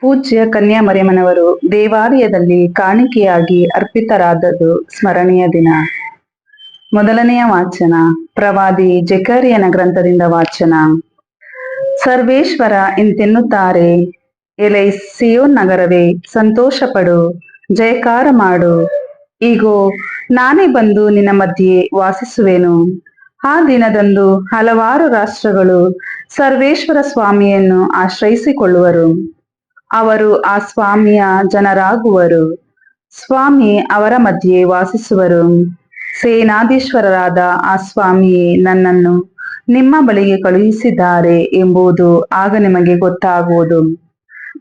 ಪೂಜ್ಯ ಕನ್ಯಾಮರಿಯಮ್ಮನವರು ದೇವಾಲಯದಲ್ಲಿ ಕಾಣಿಕೆಯಾಗಿ ಅರ್ಪಿತರಾದದ್ದು ಸ್ಮರಣೀಯ ದಿನ. ಮೊದಲನೆಯ ವಾಚನ ಪ್ರವಾದಿ ಜಕರಿಯನ ಗ್ರಂಥದಿಂದ ವಾಚನ. ಸರ್ವೇಶ್ವರ ಇಂತೆನ್ನುತ್ತಾರೆ, ಎಲೈ ಸಿಯೋನ್ ನಗರವೇ, ಸಂತೋಷ ಪಡು, ಜಯಕಾರ ಮಾಡು. ಈಗೋ ನಾನೇ ಬಂದು ನಿನ್ನ ಮಧ್ಯೆ ವಾಸಿಸುವೆನು. ಆ ದಿನದಂದು ಹಲವಾರು ರಾಷ್ಟ್ರಗಳು ಸರ್ವೇಶ್ವರ ಸ್ವಾಮಿಯನ್ನು ಆಶ್ರಯಿಸಿಕೊಳ್ಳುವರು. ಅವರು ಆ ಸ್ವಾಮಿಯ ಜನರಾಗುವರು. ಸ್ವಾಮಿ ಅವರ ಮಧ್ಯೆ ವಾಸಿಸುವರು. ಸೇನಾಧೀಶ್ವರರಾದ ಆ ಸ್ವಾಮಿಯೇ ನನ್ನನ್ನು ನಿಮ್ಮ ಬಳಿಗೆ ಕಳುಹಿಸಿದ್ದಾರೆ ಎಂಬುದು ಆಗ ನಿಮಗೆ ಗೊತ್ತಾಗುವುದು.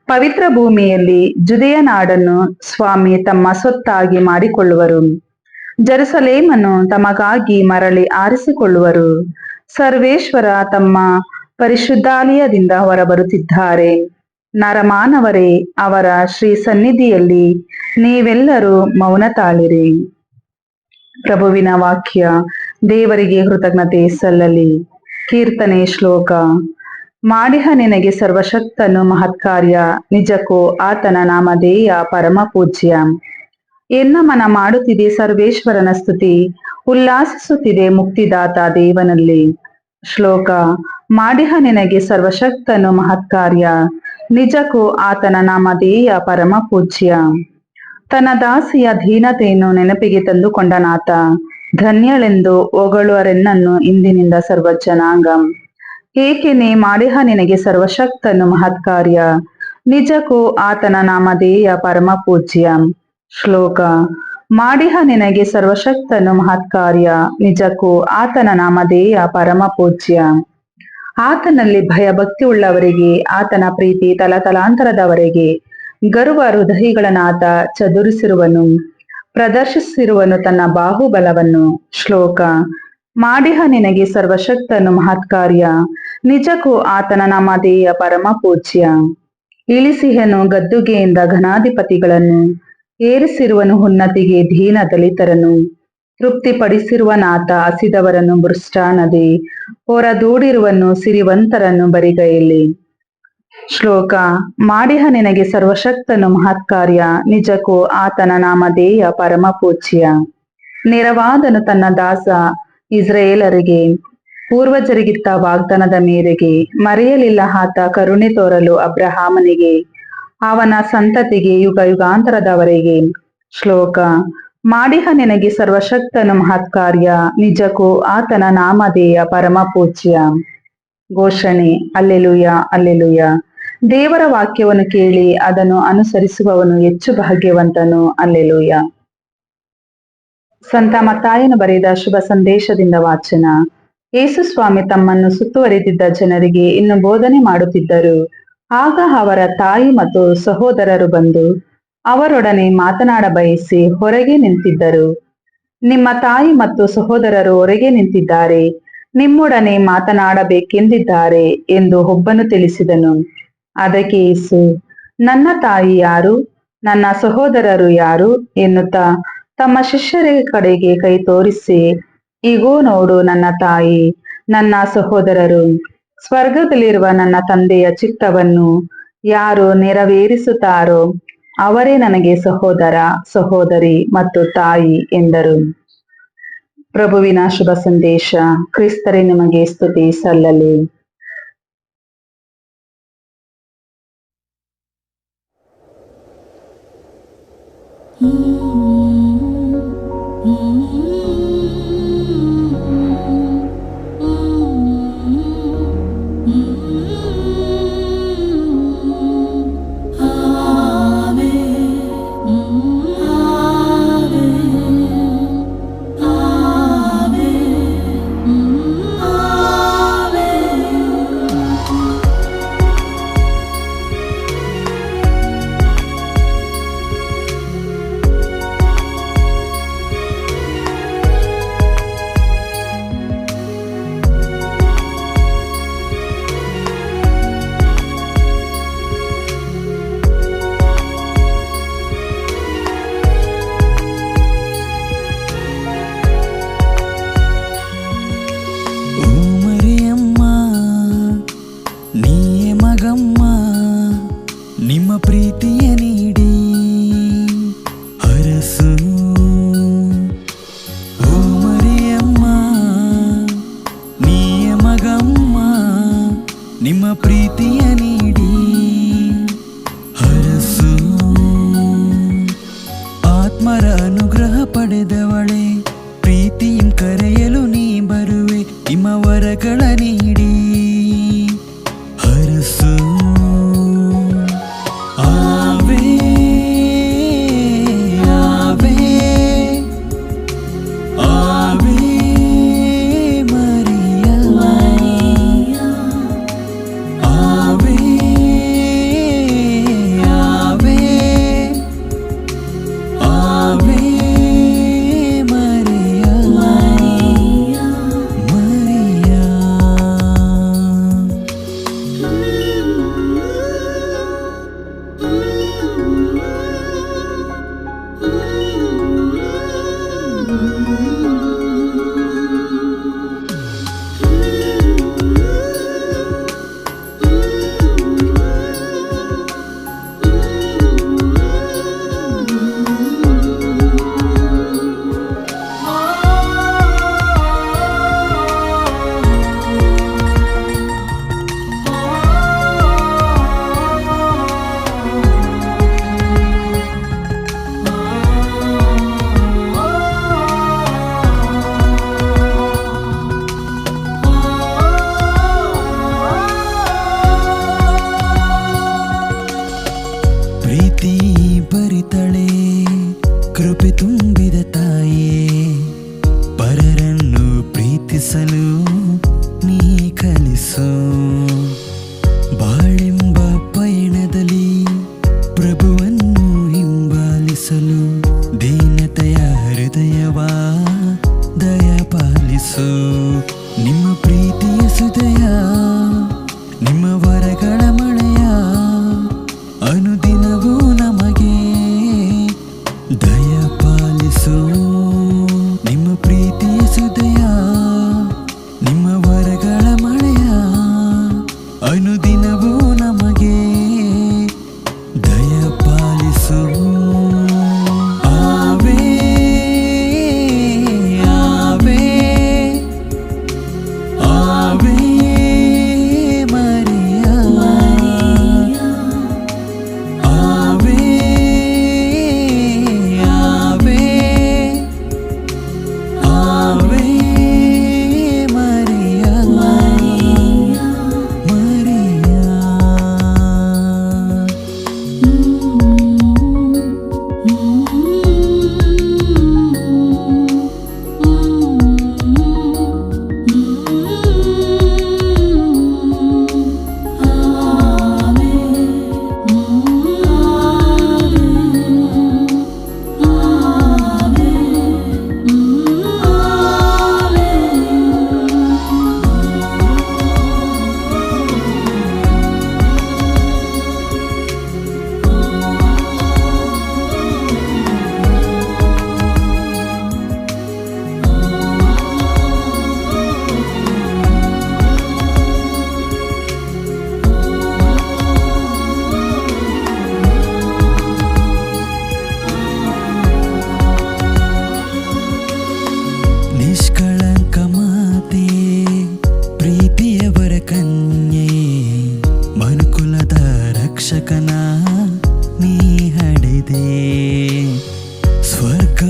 ಪವಿತ್ರ ಭೂಮಿಯಲ್ಲಿ ಜುದೆಯ ನಾಡನ್ನು ಸ್ವಾಮಿ ತಮ್ಮ ಸ್ವತ್ತಾಗಿ ಮಾಡಿಕೊಳ್ಳುವರು. ಜೆರುಸಲೇಮನ್ನು ತಮಗಾಗಿ ಮರಳಿ ಆರಿಸಿಕೊಳ್ಳುವರು. ಸರ್ವೇಶ್ವರ ತಮ್ಮ ಪರಿಶುದ್ಧಾಲಯದಿಂದ ಹೊರಬರುತ್ತಿದ್ದಾರೆ. ನರಮಾನವರೇ, ಅವರ ಶ್ರೀ ಸನ್ನಿಧಿಯಲ್ಲಿ ನೀವೆಲ್ಲರೂ ಮೌನ ತಾಳಿರಿ. ಪ್ರಭುವಿನ ವಾಕ್ಯ. ದೇವರಿಗೆ ಕೃತಜ್ಞತೆ ಸಲ್ಲಲಿ. ಕೀರ್ತನೆ ಶ್ಲೋಕ. ಮಾಡಿಹ ನಿನಗೆ ಸರ್ವಶಕ್ತನು ಮಹತ್ಕಾರ್ಯ, ನಿಜಕ್ಕೂ ಆತನ ನಾಮಧೇಯ ಪರಮ ಪೂಜ್ಯ. ಎನ್ನ ಮನ ಮಾಡುತ್ತಿದೆ ಸರ್ವೇಶ್ವರನ ಸ್ತುತಿ, ಉಲ್ಲಾಸಿಸುತ್ತಿದೆ ಮುಕ್ತಿದಾತ ದೇವನಲ್ಲಿ. ಶ್ಲೋಕ. ಮಾಡಿಹ ನಿನಗೆ ಸರ್ವಶಕ್ತನು ಮಹತ್ಕಾರ್ಯ, ನಿಜಕ್ಕೂ ಆತನ ನಾಮಧೇಯ ಪರಮ ಪೂಜ್ಯ. ತನ್ನ ದಾಸಿಯ ದೀನತೆಯನ್ನು ನೆನಪಿಗೆ ತಂದುಕೊಂಡನಾತ, ಧನ್ಯಳೆಂದು ಹೊಗಳುವರೆನ್ನನ್ನು ಇಂದಿನಿಂದ ಸರ್ವ ಜನಾಂಗ. ಏಕೆನೆ ಮಾಡಿಹ ನಿನಗೆ ಸರ್ವಶಕ್ತನು ಮಹತ್ಕಾರ್ಯ, ನಿಜಕ್ಕೂ ಆತನ ನಾಮಧೇಯ ಪರಮ ಪೂಜ್ಯ. ಶ್ಲೋಕ. ಮಾಡಿಹ ನಿನಗೆ ಸರ್ವಶಕ್ತನು ಮಹತ್ಕಾರ್ಯ, ನಿಜಕ್ಕೂ ಆತನ ನಾಮಧೇಯ ಪರಮ ಪೂಜ್ಯ. ಆತನಲ್ಲಿ ಭಯಭಕ್ತಿ ಉಳ್ಳವರಿಗೆ ಆತನ ಪ್ರೀತಿ ತಲತಲಾಂತರದವರೆಗೆ. ಗರ್ವ ಹೃದಯಿಗಳನ್ನಾತ ಚದುರಿಸಿರುವನು, ಪ್ರದರ್ಶಿಸಿರುವನು ತನ್ನ ಬಾಹುಬಲವನ್ನು. ಶ್ಲೋಕ. ಮಾಡಿಹ ನಿನಗೆ ಸರ್ವಶಕ್ತನು ಮಹತ್ಕಾರ್ಯ, ನಿಜಕ್ಕೂ ಆತನ ನಾಮಧೇಯ ಪರಮ ಪೂಜ್ಯ. ಇಳಿಸಿಹನು ಗದ್ದುಗೆಯಿಂದ ಘನಾಧಿಪತಿಗಳನ್ನು, ಏರಿಸಿರುವನು ಉನ್ನತಿಗೆ ದೀನ ದಲಿತರನ್ನು. ತೃಪ್ತಿಪಡಿಸಿರುವನಾತ ಹಸಿದವರನ್ನು ಮೃಷ್ಟಾನ್ನದಿ, ಹೊರದೂಡಿರುವನು ಸಿರಿವಂತರನ್ನು ಬರಿಗೈಯಲ್ಲಿ. ಶ್ಲೋಕ. ಮಾಡಿಹ ನಿನಗೆ ಸರ್ವಶಕ್ತನು ಮಹತ್ಕಾರ್ಯ, ನಿಜಕ್ಕೂ ಆತನ ನಾಮಧೇಯ ಪರಮ ಪೂಜ್ಯ. ನೆರವಾದನು ತನ್ನ ದಾಸ ಇಸ್ರಾಯೇಲರಿಗೆ, ಪೂರ್ವಜರಿಗಿತ್ತ ವಾಗ್ದಾನದ ಮೇರೆಗೆ. ಮರೆಯಲಿಲ್ಲ ಆತ ಕರುಣೆ ತೋರಲು ಅಬ್ರಹಾಮನಿಗೆ, ಅವನ ಸಂತತಿಗೆ ಯುಗ ಯುಗಾಂತರದವರೆಗೆ. ಶ್ಲೋಕ. ಮಾಡಿಹ ನಿನಗೆ ಸರ್ವಶಕ್ತನು ಮಹತ್ಕಾರ್ಯ, ನಿಜಕ್ಕೂ ಆತನ ನಾಮಧೇಯ ಪರಮ ಪೂಜ್ಯ. ಘೋಷಣೆ. Alleluia, alleluia. ದೇವರ ವಾಕ್ಯವನ್ನು ಕೇಳಿ ಅದನ್ನು ಅನುಸರಿಸುವವನು ಹೆಚ್ಚು ಭಾಗ್ಯವಂತನು. ಅಲ್ಲೆಲೂಯ. ಸಂತ ಮತ್ತಾಯನು ಬರೆದ ಶುಭ ಸಂದೇಶದಿಂದ ವಾಚನ. ಯೇಸು ಸ್ವಾಮಿ ತಮ್ಮನ್ನು ಸುತ್ತುವರಿದಿದ್ದ ಜನರಿಗೆ ಇನ್ನು ಬೋಧನೆ ಮಾಡುತ್ತಿದ್ದರು. ಆಗ ಅವರ ತಾಯಿ ಮತ್ತು ಸಹೋದರರು ಬಂದು ಅವರೊಡನೆ ಮಾತನಾಡ ಬಯಸಿ ಹೊರಗೆ ನಿಂತಿದ್ದರು. ನಿಮ್ಮ ತಾಯಿ ಮತ್ತು ಸಹೋದರರು ಹೊರಗೆ ನಿಂತಿದ್ದಾರೆ, ನಿಮ್ಮೊಡನೆ ಮಾತನಾಡಬೇಕೆಂದಿದ್ದಾರೆ ಎಂದು ಒಬ್ಬನು ತಿಳಿಸಿದನು. ಅದಕ್ಕೆ ಯೇಸು, ನನ್ನ ತಾಯಿ ಯಾರು, ನನ್ನ ಸಹೋದರರು ಯಾರು ಎನ್ನುತ್ತಾ ತಮ್ಮ ಶಿಷ್ಯರ ಕಡೆಗೆ ಕೈ ತೋರಿಸಿ, ಇಗೋ ನೋಡು ನನ್ನ ತಾಯಿ, ನನ್ನ ಸಹೋದರರು. ಸ್ವರ್ಗದಲ್ಲಿರುವ ನನ್ನ ತಂದೆಯ ಚಿತ್ತವನ್ನು ಯಾರು ನೆರವೇರಿಸುತ್ತಾರೋ ಅವರೇ ನನಗೆ ಸಹೋದರ, ಸಹೋದರಿ ಮತ್ತು ತಾಯಿ ಎಂದರು. ಪ್ರಭುವಿನ ಶುಭ ಸಂದೇಶ. ಕ್ರಿಸ್ತರೇ ನಿಮಗೆ ಸ್ತುತಿ ಸಲ್ಲಲಿ. ರಕ್ಷಕನ ನೀ ಹಡೆದೆ ಸ್ವರ್ಗ